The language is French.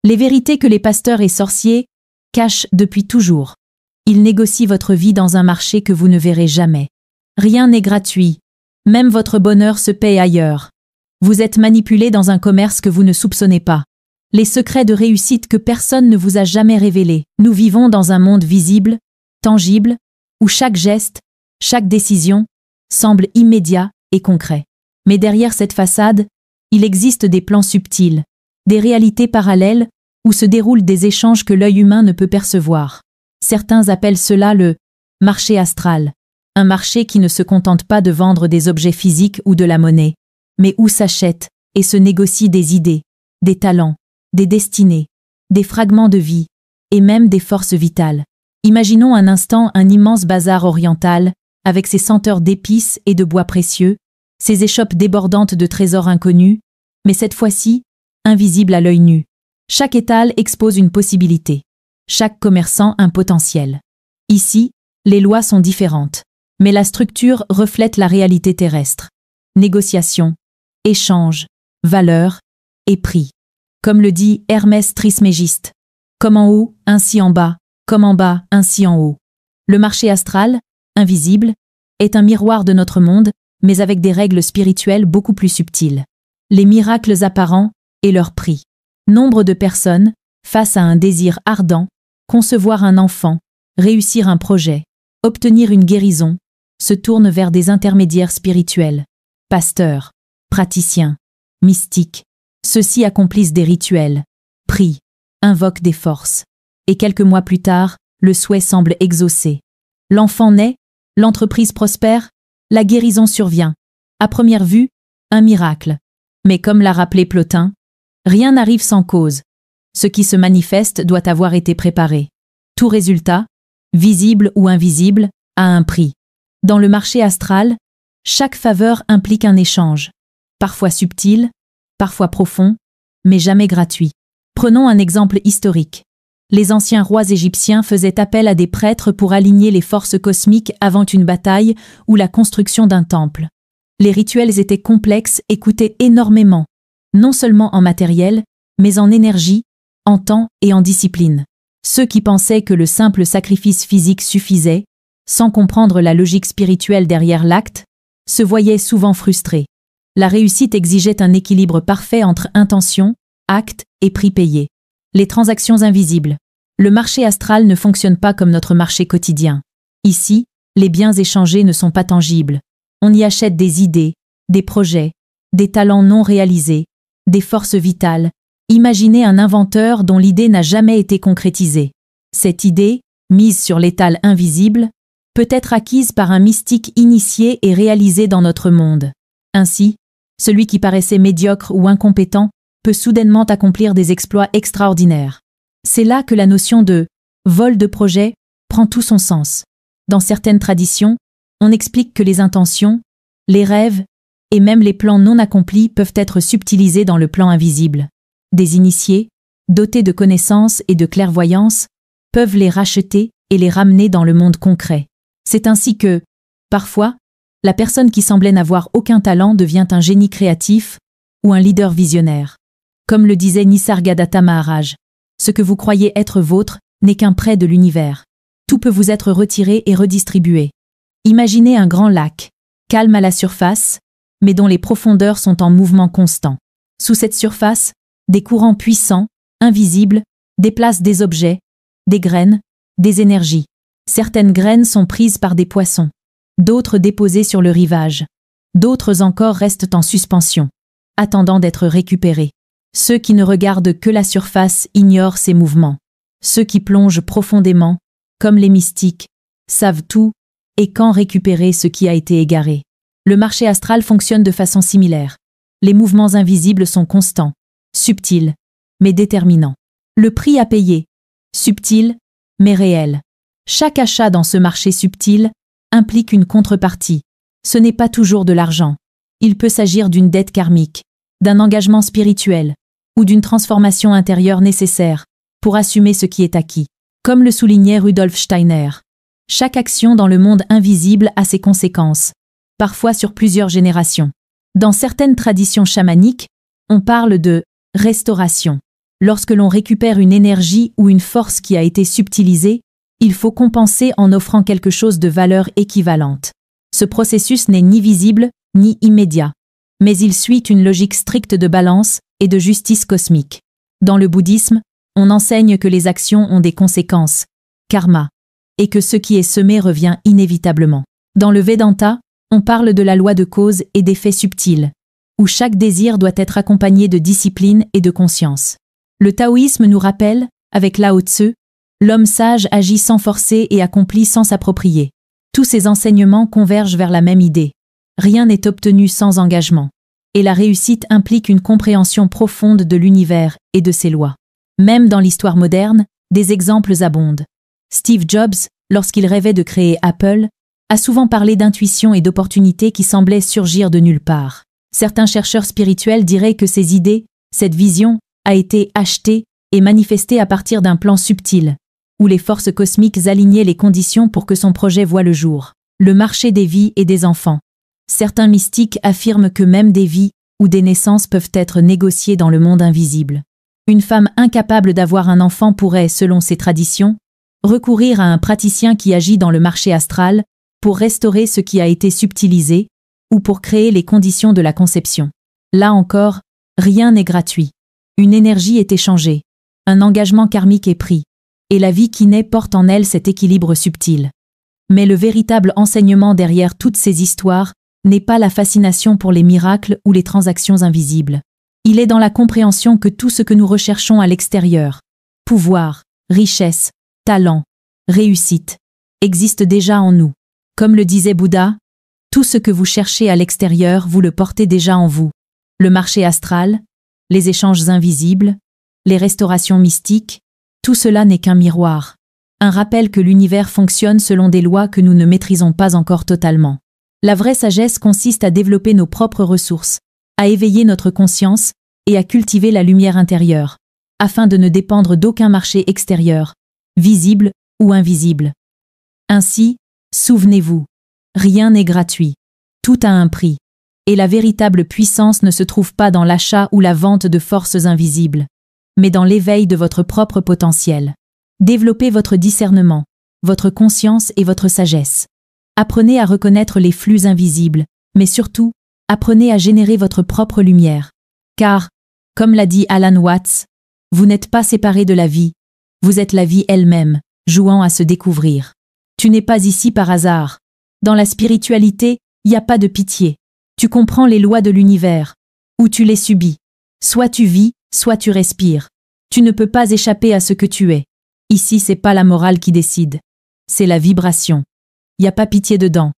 Les vérités que les pasteurs et sorciers cachent depuis toujours. Ils négocient votre vie dans un marché que vous ne verrez jamais. Rien n'est gratuit. Même votre bonheur se paie ailleurs. Vous êtes manipulé dans un commerce que vous ne soupçonnez pas. Les secrets de réussite que personne ne vous a jamais révélés. Nous vivons dans un monde visible, tangible, où chaque geste, chaque décision, semble immédiat et concret. Mais derrière cette façade, il existe des plans subtils, des réalités parallèles où se déroulent des échanges que l'œil humain ne peut percevoir. Certains appellent cela le marché astral, un marché qui ne se contente pas de vendre des objets physiques ou de la monnaie, mais où s'achètent et se négocient des idées, des talents, des destinées, des fragments de vie, et même des forces vitales. Imaginons un instant un immense bazar oriental, avec ses senteurs d'épices et de bois précieux, ses échoppes débordantes de trésors inconnus, mais cette fois-ci, invisibles à l'œil nu. Chaque étal expose une possibilité. Chaque commerçant un potentiel. Ici, les lois sont différentes, mais la structure reflète la réalité terrestre. Négociation, échange, valeur et prix. Comme le dit Hermès Trismégiste. Comme en haut, ainsi en bas, comme en bas, ainsi en haut. Le marché astral, invisible, est un miroir de notre monde, mais avec des règles spirituelles beaucoup plus subtiles. Les miracles apparents et leur prix. Nombre de personnes, face à un désir ardent, concevoir un enfant, réussir un projet, obtenir une guérison, se tournent vers des intermédiaires spirituels. Pasteurs, praticiens, mystiques. Ceux-ci accomplissent des rituels, prient, invoquent des forces. Et quelques mois plus tard, le souhait semble exaucé. L'enfant naît, l'entreprise prospère, la guérison survient. À première vue, un miracle. Mais comme l'a rappelé Plotin, rien n'arrive sans cause. Ce qui se manifeste doit avoir été préparé. Tout résultat, visible ou invisible, a un prix. Dans le marché astral, chaque faveur implique un échange. Parfois subtil, parfois profond, mais jamais gratuit. Prenons un exemple historique. Les anciens rois égyptiens faisaient appel à des prêtres pour aligner les forces cosmiques avant une bataille ou la construction d'un temple. Les rituels étaient complexes et coûtaient énormément, non seulement en matériel, mais en énergie, en temps et en discipline. Ceux qui pensaient que le simple sacrifice physique suffisait, sans comprendre la logique spirituelle derrière l'acte, se voyaient souvent frustrés. La réussite exigeait un équilibre parfait entre intention, acte et prix payé. Les transactions invisibles. Le marché astral ne fonctionne pas comme notre marché quotidien. Ici, les biens échangés ne sont pas tangibles. On y achète des idées, des projets, des talents non réalisés, des forces vitales. Imaginez un inventeur dont l'idée n'a jamais été concrétisée. Cette idée, mise sur l'étal invisible, peut être acquise par un mystique initié et réalisée dans notre monde. Ainsi, celui qui paraissait médiocre ou incompétent peut soudainement accomplir des exploits extraordinaires. C'est là que la notion de « vol de projet » prend tout son sens. Dans certaines traditions, on explique que les intentions, les rêves et même les plans non accomplis peuvent être subtilisés dans le plan invisible. Des initiés, dotés de connaissances et de clairvoyance, peuvent les racheter et les ramener dans le monde concret. C'est ainsi que, parfois, la personne qui semblait n'avoir aucun talent devient un génie créatif ou un leader visionnaire. Comme le disait Nisargadatta Maharaj, ce que vous croyez être vôtre n'est qu'un prêt de l'univers. Tout peut vous être retiré et redistribué. Imaginez un grand lac, calme à la surface, mais dont les profondeurs sont en mouvement constant. Sous cette surface, des courants puissants, invisibles, déplacent des objets, des graines, des énergies. Certaines graines sont prises par des poissons, d'autres déposées sur le rivage, d'autres encore restent en suspension, attendant d'être récupérées. Ceux qui ne regardent que la surface ignorent ces mouvements. Ceux qui plongent profondément, comme les mystiques, savent tout et quand récupérer ce qui a été égaré. Le marché astral fonctionne de façon similaire. Les mouvements invisibles sont constants, subtils, mais déterminants. Le prix à payer, subtil, mais réel. Chaque achat dans ce marché subtil implique une contrepartie. Ce n'est pas toujours de l'argent. Il peut s'agir d'une dette karmique, d'un engagement spirituel ou d'une transformation intérieure nécessaire pour assumer ce qui est acquis. Comme le soulignait Rudolf Steiner, chaque action dans le monde invisible a ses conséquences, parfois sur plusieurs générations. Dans certaines traditions chamaniques, on parle de restauration. Lorsque l'on récupère une énergie ou une force qui a été subtilisée, il faut compenser en offrant quelque chose de valeur équivalente. Ce processus n'est ni visible, ni immédiat. Mais il suit une logique stricte de balance et de justice cosmique. Dans le bouddhisme, on enseigne que les actions ont des conséquences, karma, et que ce qui est semé revient inévitablement. Dans le Vedanta, on parle de la loi de cause et d'effet subtils, où chaque désir doit être accompagné de discipline et de conscience. Le taoïsme nous rappelle, avec Lao Tzu, l'homme sage agit sans forcer et accomplit sans s'approprier. Tous ces enseignements convergent vers la même idée. Rien n'est obtenu sans engagement. Et la réussite implique une compréhension profonde de l'univers et de ses lois. Même dans l'histoire moderne, des exemples abondent. Steve Jobs, lorsqu'il rêvait de créer Apple, a souvent parlé d'intuition et d'opportunités qui semblaient surgir de nulle part. Certains chercheurs spirituels diraient que ces idées, cette vision, a été achetée et manifestée à partir d'un plan subtil, où les forces cosmiques alignaient les conditions pour que son projet voie le jour. Le marché des vies et des enfants. Certains mystiques affirment que même des vies ou des naissances peuvent être négociées dans le monde invisible. Une femme incapable d'avoir un enfant pourrait, selon ses traditions, recourir à un praticien qui agit dans le marché astral pour restaurer ce qui a été subtilisé ou pour créer les conditions de la conception. Là encore, rien n'est gratuit. Une énergie est échangée, un engagement karmique est pris, et la vie qui naît porte en elle cet équilibre subtil. Mais le véritable enseignement derrière toutes ces histoires n'est pas la fascination pour les miracles ou les transactions invisibles. Il est dans la compréhension que tout ce que nous recherchons à l'extérieur, pouvoir, richesse, talent, réussite, existe déjà en nous. Comme le disait Bouddha, tout ce que vous cherchez à l'extérieur, vous le portez déjà en vous. Le marché astral, les échanges invisibles, les restaurations mystiques, tout cela n'est qu'un miroir. Un rappel que l'univers fonctionne selon des lois que nous ne maîtrisons pas encore totalement. La vraie sagesse consiste à développer nos propres ressources, à éveiller notre conscience et à cultiver la lumière intérieure, afin de ne dépendre d'aucun marché extérieur, visible ou invisible. Ainsi, souvenez-vous, rien n'est gratuit, tout a un prix, et la véritable puissance ne se trouve pas dans l'achat ou la vente de forces invisibles, mais dans l'éveil de votre propre potentiel. Développez votre discernement, votre conscience et votre sagesse. Apprenez à reconnaître les flux invisibles, mais surtout, apprenez à générer votre propre lumière. Car, comme l'a dit Alan Watts, vous n'êtes pas séparé de la vie, vous êtes la vie elle-même, jouant à se découvrir. Tu n'es pas ici par hasard. Dans la spiritualité, il n'y a pas de pitié. Tu comprends les lois de l'univers, ou tu les subis. Soit tu vis, soit tu respires. Tu ne peux pas échapper à ce que tu es. Ici, c'est pas la morale qui décide. C'est la vibration. Il n'y a pas pitié dedans.